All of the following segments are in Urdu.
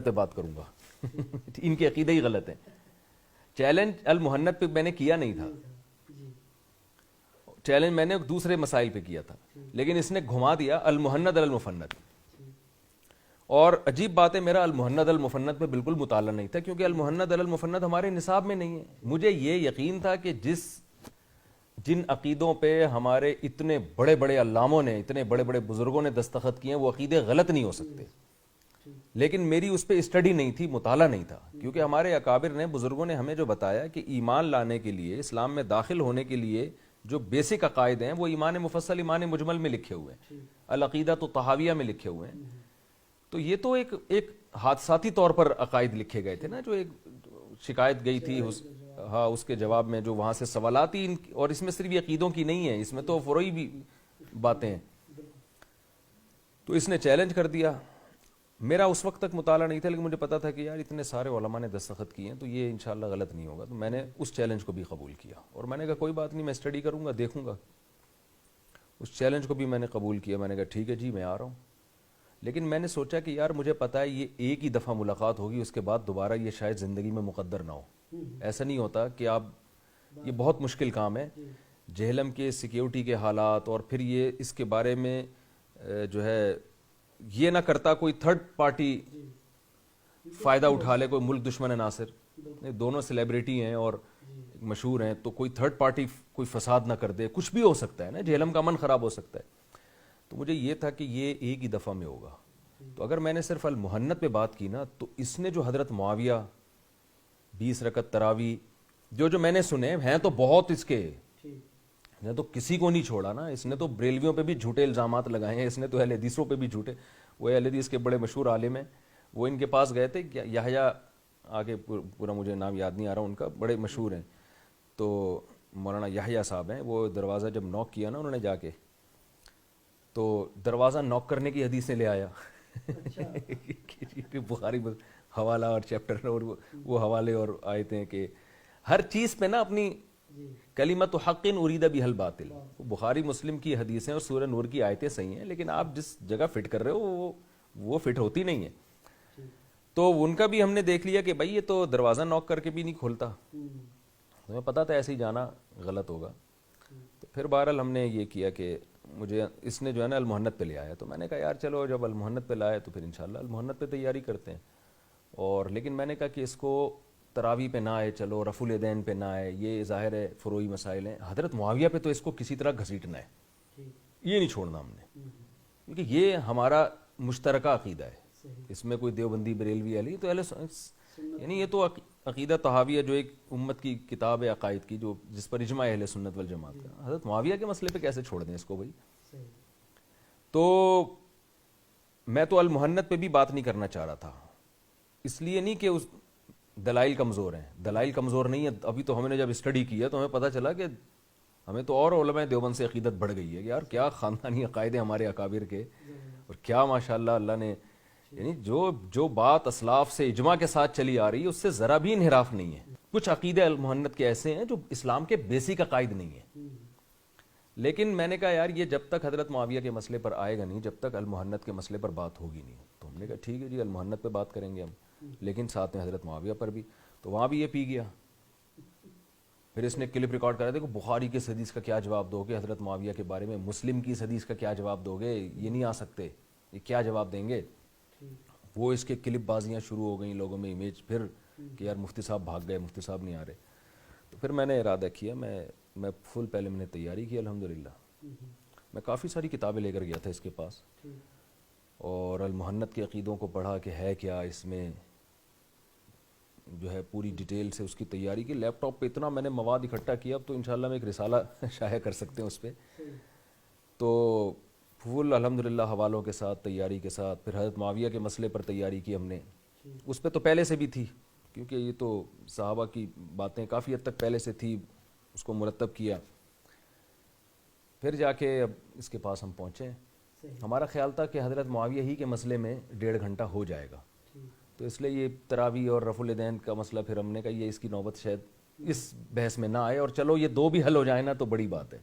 پہ بات کروں گا ان کے عقیدے ہی غلط ہیں. چیلنج المحنت پہ میں نے کیا نہیں تھا, چیلنج میں نے دوسرے مسائل پہ کیا تھا, لیکن اس نے گھما دیا المحند المفند. اور عجیب بات ہے, میرا المحند المفند پہ بالکل مطالعہ نہیں تھا, کیونکہ المحند المفند ہمارے نصاب میں نہیں ہے. مجھے یہ یقین تھا کہ جن عقیدوں پہ ہمارے اتنے بڑے بڑے علاموں نے, اتنے بڑے بڑے بزرگوں نے دستخط کیے ہیں, وہ عقیدے غلط نہیں ہو سکتے. لیکن میری اس پہ اسٹڈی نہیں تھی, مطالعہ نہیں تھا, کیونکہ ہمارے اکابر نے, بزرگوں نے ہمیں جو بتایا کہ ایمان لانے کے لیے, اسلام میں داخل ہونے کے لیے جو بیسک عقائد ہیں وہ ایمان مفصل, ایمان مجمل میں لکھے ہوئے ہیں, العقیدہ تو طحاویہ میں لکھے ہوئے ہیں. تو یہ تو ایک حادثاتی طور پر عقائد لکھے گئے تھے نا, جو ایک شکایت گئی تھی اس کے جواب میں, جو وہاں سے سوالات ہی, اور اس میں صرف یہ عقیدوں کی نہیں ہے, اس میں تو فروعی بھی باتیں ہیں. تو اس نے چیلنج کر دیا. میرا اس وقت تک مطالعہ نہیں تھا, لیکن مجھے پتا تھا کہ یار اتنے سارے علماء نے دستخط کیے ہیں تو یہ انشاءاللہ غلط نہیں ہوگا. تو میں نے اس چیلنج کو بھی قبول کیا, اور میں نے کہا کوئی بات نہیں, میں اسٹڈی کروں گا, دیکھوں گا. اس چیلنج کو بھی میں نے قبول کیا. میں نے کہا ٹھیک ہے جی, میں آ رہا ہوں. لیکن میں نے سوچا کہ یار مجھے پتا ہے یہ ایک ہی دفعہ ملاقات ہوگی, اس کے بعد دوبارہ یہ شاید زندگی میں مقدر نہ ہو. ایسا نہیں ہوتا کہ آپ, یہ بہت مشکل کام ہے. جہلم کے سیکیورٹی کے حالات, اور پھر یہ اس کے بارے میں جو ہے یہ نہ کرتا کوئی تھرڈ پارٹی فائدہ اٹھا لے, کوئی ملک دشمن ناصر, دونوں سیلیبریٹی ہیں اور مشہور ہیں, تو کوئی تھرڈ پارٹی کوئی فساد نہ کر دے, کچھ بھی ہو سکتا ہے نا, جہلم کا امن خراب ہو سکتا ہے. تو مجھے یہ تھا کہ یہ ایک ہی دفعہ میں ہوگا. تو اگر میں نے صرف المحنت پہ بات کی نا, تو اس نے جو حضرت معاویہ 20 رکعت تراوی جو میں نے سنے ہیں تو بہت, اس کے نے تو کسی کو نہیں چھوڑا نا. اس نے تو بریلویوں پہ بھی جھوٹے الزامات لگائے ہیں, اس نے تو اہل حدیثوں پہ بھی جھوٹے, وہ اہل حدیث کے بڑے مشہور عالم ہیں, وہ ان کے پاس گئے تھے, یحییٰ, آگے پورا مجھے نام یاد نہیں آ رہا ان کا, بڑے مشہور ہیں. تو مولانا یحییٰ صاحب ہیں, وہ دروازہ جب نوک کیا نا انہوں نے جا کے, تو دروازہ نوک کرنے کی حدیثیں لے آیا کہ بخاری حوالہ اور چیپٹر اور وہ حوالے اور آیتیں ہیں کہ ہر چیز پہ نا اپنی کلمت حق ارید بہ الباطل. بخاری مسلم کی حدیثیں اور سورہ نور کی آیتیں صحیح ہیں, لیکن آپ جس جگہ فٹ کر رہے ہو وہ فٹ ہوتی نہیں ہے. تو ان کا بھی ہم نے دیکھ لیا کہ بھائی یہ تو دروازہ نوک کر کے بھی نہیں کھولتا, ہمیں پتا تھا ایسے ہی جانا غلط ہوگا. تو پھر بہرحال ہم نے یہ کیا کہ مجھے اس نے جو ہے نا المحنت پہ لے آیا, تو میں نے کہا یار چلو جب المحنت پہ لائے تو پھر انشاءاللہ المحنت پہ تیاری کرتے ہیں. اور لیکن میں نے کہا کہ اس کو تراوی پہ نہ آئے, چلو رفع الیدین پہ نہ آئے, یہ ظاہر ہے فروعی مسائل ہیں. حضرت معاویہ پہ تو اس کو کسی طرح گھسیٹنا ہے, یہ نہیں چھوڑنا ہم نے, کیونکہ یہ ہمارا مشترکہ عقیدہ ہے. اس میں کوئی دیوبندی, بریلوی, علی, تو یعنی یہ تو عقیدہ طحاویہ جو ایک امت کی کتاب ہے عقائد کی, جو جس پر اجماع اہل سنت والجماعت کا. حضرت معاویہ کے مسئلے پہ کیسے چھوڑ دیں اس کو بھائی. تو میں تو المحنت پہ بھی بات نہیں کرنا چاہ رہا تھا, اس لیے نہیں کہ اس دلائل کمزور ہیں, دلائل کمزور نہیں ہے. ابھی تو ہم نے جب اسٹڈی کیا تو ہمیں پتہ چلا کہ ہمیں تو اور علماء دیوبند سے عقیدت بڑھ گئی ہے کہ یار کیا خاندانی عقائد ہیں ہمارے اکابر کے, اور کیا ماشاءاللہ اللہ نے, یعنی جو بات اسلاف سے اجماع کے ساتھ چلی آ رہی ہے اس سے ذرا بھی انحراف نہیں ہے. کچھ عقیدے المحنت کے ایسے ہیں جو اسلام کے بیسک عقائد نہیں ہیں. لیکن میں نے کہا یار یہ جب تک حضرت معاویہ کے مسئلے پر آئے گا نہیں, جب تک المحنت کے مسئلے پر بات ہوگی نہیں. تو ہم نے کہا ٹھیک ہے جی المحنت پہ بات کریں گے ہم, لیکن ساتھ میں حضرت معاویہ پر بھی. تو وہاں بھی یہ پی گیا. پھر اس نے کلپ ریکارڈ کرا, دیکھو بخاری کی حدیث کا کیا جواب دو گے حضرت معاویہ کے بارے میں, مسلم کی حدیث کا کیا جواب دو گے, یہ نہیں آ سکتے, یہ کیا جواب دیں گے. وہ اس کے کلپ بازیاں شروع ہو گئیں لوگوں میں, امیج, پھر کہ یار مفتی صاحب بھاگ گئے, مفتی صاحب نہیں آ رہے. تو پھر میں نے ارادہ کیا, میں فل پہلے میں نے تیاری کی الحمدللہ. میں کافی ساری کتابیں لے کر گیا تھا اس کے پاس, اور المحنت کے عقیدوں کو پڑھا کہ ہے کیا اس میں, جو ہے پوری ڈیٹیل سے اس کی تیاری کی. لیپ ٹاپ پہ اتنا میں نے مواد اکٹھا کیا, اب تو انشاءاللہ میں ایک رسالہ شائع کر سکتے ہیں اس پہ. تو فل الحمدللہ حوالوں کے ساتھ, تیاری کے ساتھ. پھر حضرت معاویہ کے مسئلے پر تیاری کی ہم نے, اس پہ تو پہلے سے بھی تھی, کیونکہ یہ تو صحابہ کی باتیں کافی حد تک پہلے سے تھی, اس کو مرتب کیا. پھر جا کے اب اس کے پاس ہم پہنچے. ہمارا خیال تھا کہ حضرت معاویہ ہی کے مسئلے میں 1.5 گھنٹہ ہو جائے گا, تو اس لیے یہ تراوی اور رفع الیدین کا مسئلہ پھر ہم نے کہا یہ اس کی نوبت شاید اس بحث میں نہ آئے, اور چلو یہ دو بھی حل ہو جائیں نا تو بڑی بات ہے.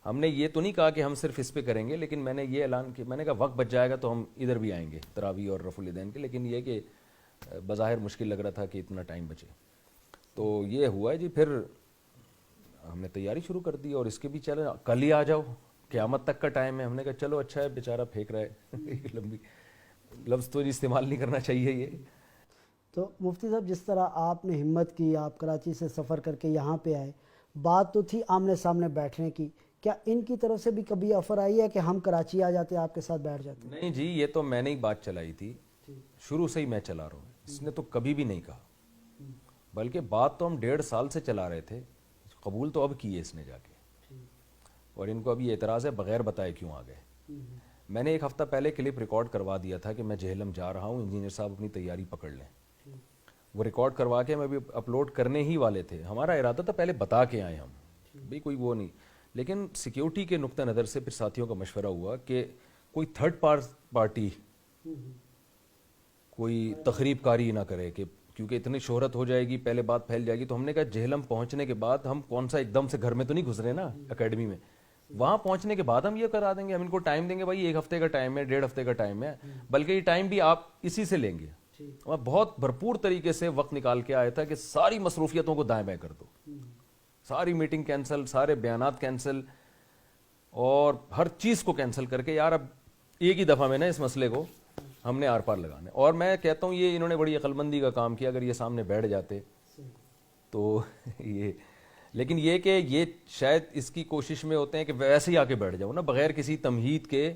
ہم نے یہ تو نہیں کہا کہ ہم صرف اس پہ کریں گے, لیکن میں نے یہ اعلان کیا, میں نے کہا وقت بچ جائے گا تو ہم ادھر بھی آئیں گے تراویح اور رفع الیدین کے, لیکن یہ کہ بظاہر مشکل لگ رہا تھا کہ اتنا ٹائم بچے. تو یہ ہوا ہے جی. پھر ہم نے تیاری شروع کر دی, اور اس کے بھی چلے کل ہی آ جاؤ, قیامت تک کا ٹائم ہے. ہم نے کہا چلو اچھا ہے, بیچارہ پھینک رہا ہے لمبی لفظ تو استعمال نہیں کرنا چاہیے یہ. تو مفتی صاحب جس طرح آپ نے ہمت کی, آپ کراچی سے سفر کر کے یہاں پہ آئے, بات تو تھی آمنے سامنے بیٹھنے کی, کیا ان کی طرف سے بھی کبھی آفر آئی ہے کہ ہم کراچی آ جاتے آپ کے ساتھ بیٹھ جاتے؟ نہیں جی, یہ تو میں نے ہی بات چلائی تھی, شروع سے ہی میں چلا رہا ہوں, اس نے تو کبھی بھی نہیں کہا, بلکہ بات تو ہم 1.5 سال سے چلا رہے تھے, قبول تو اب کیے اس نے جا کے, اور ان کو ابھی اعتراض ہے بغیر بتائے کیوں آ گئے. میں نے ایک ہفتہ پہلے کلپ ریکارڈ کروا دیا تھا کہ میں جہلم جا رہا ہوں, انجینئر صاحب اپنی تیاری پکڑ لیں. وہ ریکارڈ کروا کے ہم ابھی اپلوڈ کرنے ہی والے تھے. ہمارا ارادہ تھا پہلے بتا کے آئیں ہم, بھئی کوئی وہ نہیں, لیکن سیکیورٹی کے نقطہ نظر سے پھر ساتھیوں کا مشورہ ہوا کہ کوئی تھرڈ پارٹی کوئی تخریب کاری نہ کرے, کہ کیونکہ اتنی شہرت ہو جائے گی, پہلے بات پھیل جائے گی. تو ہم نے کہا جہلم پہنچنے کے بعد ہم کون سا ایک دم سے گھر میں تو نہیں گھس رہے نا اکیڈمی میں, وہاں پہنچنے کے بعد ہم یہ کرا دیں گے. ہم ان کو ٹائم دیں گے, بھائی 1 ہفتے کا ٹائم ہے, 1.5 ہفتے کا ٹائم ہے, بلکہ یہ ٹائم بھی آپ اسی سے لیں گے. میں بہت بھرپور طریقے سے وقت نکال کے آیا تھا کہ ساری مصروفیتوں کو دائیں بائیں کر دو, ساری میٹنگ کینسل, سارے بیانات کینسل, اور ہر چیز کو کینسل کر کے یار اب ایک ہی دفعہ میں نا اس مسئلے کو ہم نے آر پار لگانا. اور میں کہتا ہوں یہ انہوں نے بڑی عقل مندی کا کام کیا, اگر یہ سامنے بیٹھ جاتے تو یہ, لیکن یہ کہ یہ شاید اس کی کوشش میں ہوتے ہیں کہ ویسے ہی آ کے بیٹھ جاؤ نا, بغیر کسی تمہید کے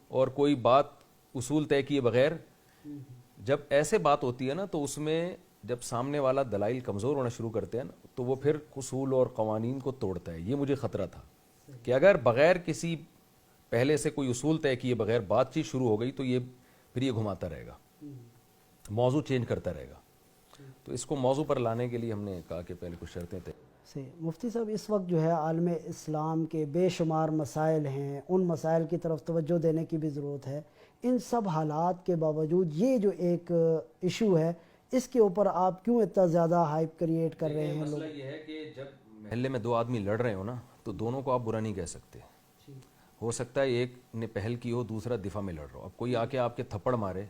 اور کوئی بات اصول طے کیے بغیر. جب ایسے بات ہوتی ہے نا تو اس میں جب سامنے والا دلائل کمزور ہونا شروع کرتے ہیں نا تو وہ پھر اصول اور قوانین کو توڑتا ہے. یہ مجھے خطرہ تھا کہ اگر بغیر کسی پہلے سے کوئی اصول طے کیے بغیر بات چیت شروع ہو گئی تو یہ پھر یہ گھماتا رہے گا, موضوع چینج کرتا رہے گا. تو اس کو موضوع پر لانے کے لیے ہم نے کہا کہ پہلے کچھ شرطیں تھے. مفتی صاحب اس وقت جو ہے عالم اسلام کے بے شمار مسائل ہیں, ان مسائل کی طرف توجہ دینے کی بھی ضرورت ہے. ان سب حالات کے باوجود یہ جو ایک ایشو ہے اس کے اوپر آپ کیوں اتنا زیادہ ہائپ کریٹ کر رہے ہیں؟ مسئلہ یہ ہے کہ جب محلے میں 2 آدمی لڑ رہے ہو نا تو دونوں کو آپ برا نہیں کہہ سکتے. ہو سکتا ہے ایک نے پہل کی ہو, دوسرا دفاع میں لڑ رہا ہو. اب کوئی آ کے آپ کے تھپڑ مارے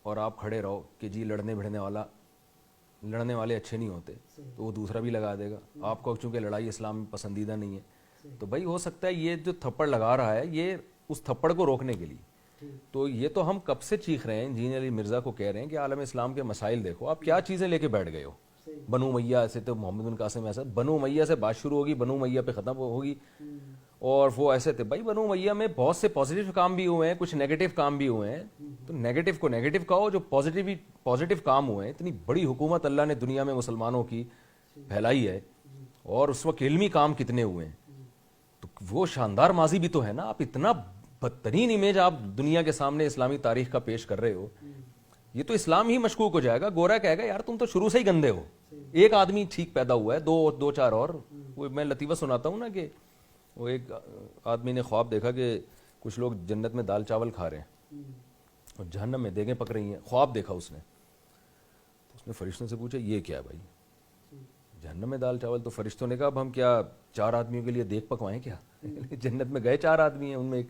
اور آپ کھڑے رہو کہ جی لڑنے والے اچھے نہیں ہوتے, تو وہ دوسرا بھی لگا دے گا. آپ کو چونکہ لڑائی اسلام میں پسندیدہ نہیں ہے, تو بھائی ہو سکتا ہے یہ جو تھپڑ لگا رہا ہے یہ اس تھپڑ کو روکنے کے لیے. تو یہ تو ہم کب سے چیخ رہے ہیں, انجینئر علی مرزا کو کہہ رہے ہیں کہ عالم اسلام کے مسائل دیکھو, آپ کیا چیزیں لے کے بیٹھ گئے ہو. بنو امیہ ایسے تو محمد بن قاسم ایسا, بنو امیہ سے بات شروع ہوگی, بنو امیہ پہ ختم ہوگی, اور وہ ایسے تھے. بھائی بنو امیہ میں بہت سے پازیٹیو کام بھی ہوئے ہیں, کچھ نیگیٹو کام بھی ہوئے ہیں, تو نیگیٹو کو نیگیٹو کہو, جو پازیٹیو کام ہوئے ہیں. اتنی بڑی حکومت اللہ نے دنیا میں مسلمانوں کی پھیلائی ہے, اور اس وقت علمی کام کتنے ہوئے ہیں, تو وہ شاندار ماضی بھی تو ہے نا. آپ اتنا بدترین امیج آپ دنیا کے سامنے اسلامی تاریخ کا پیش کر رہے ہو, یہ تو اسلام ہی مشکوک ہو جائے گا. گورا کہے گا یار تم تو شروع سے ہی گندے ہو, ایک آدمی ٹھیک پیدا ہوا ہے, 2-4 اور. وہ میں لطیفہ سناتا ہوں نا کہ وہ ایک آدمی نے خواب دیکھا کہ کچھ لوگ جنت میں دال چاول کھا رہے ہیں اور جہنم میں دیگیں پک رہی ہیں. خواب دیکھا اس نے, تو اس نے فرشتوں سے پوچھا یہ کیا ہے بھائی, جہنم میں دال چاول. تو فرشتوں نے کہا اب ہم کیا 4 آدمیوں کے لیے دیگ پکوائیں کیا. جنت میں گئے 4 آدمی ہیں, ان میں ایک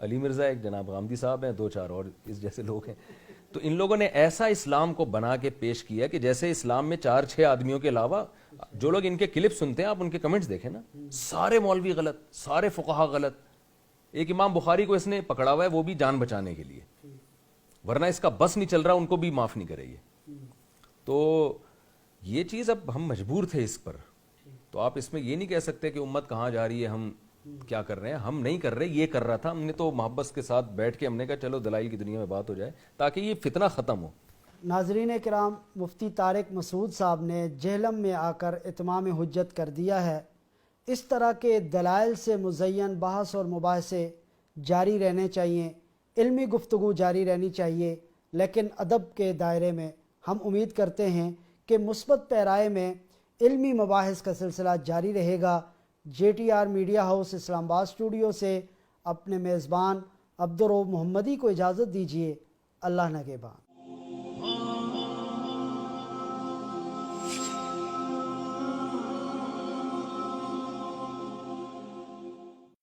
علی مرزا, ایک جناب غامدی صاحب ہیں, 2-4 اور اس جیسے لوگ ہیں. تو ان لوگوں نے ایسا اسلام کو بنا کے پیش کیا کہ جیسے اسلام میں 4-6 آدمیوں کے علاوہ جو لوگ ان کے کلپ سنتے ہیں, آپ ان کے کمنٹس دیکھیں نا, سارے مولوی غلط, سارے فقہا غلط. ایک امام بخاری کو اس نے پکڑا ہوا ہے, وہ بھی جان بچانے کے لیے, ورنہ اس کا بس نہیں چل رہا, ان کو بھی معاف نہیں کرے یہ. تو یہ چیز اب ہم مجبور تھے اس پر. تو آپ اس میں یہ نہیں کہہ سکتے کہ امت کہاں جا رہی ہے, ہم کیا کر رہے ہیں. ہم نہیں کر رہے, یہ کر رہا تھا. ہم نے تو محبت کے ساتھ بیٹھ کے ہم نے کہا چلو دلائل کی دنیا میں بات ہو جائے تاکہ یہ فتنہ ختم ہو. ناظرین کرام, مفتی طارق مسعود صاحب نے جہلم میں آ کر اتمام حجت کر دیا ہے. اس طرح کے دلائل سے مزین بحث اور مباحثے جاری رہنے چاہیے, علمی گفتگو جاری رہنی چاہیے, لیکن ادب کے دائرے میں. ہم امید کرتے ہیں کہ مثبت پیرائے میں علمی مباحث کا سلسلہ جاری رہے گا. JTR میڈیا ہاؤس اسلام آباد اسٹوڈیو سے اپنے میزبان عبدالرؤف محمدی کو اجازت دیجیے. اللہ نگہبان.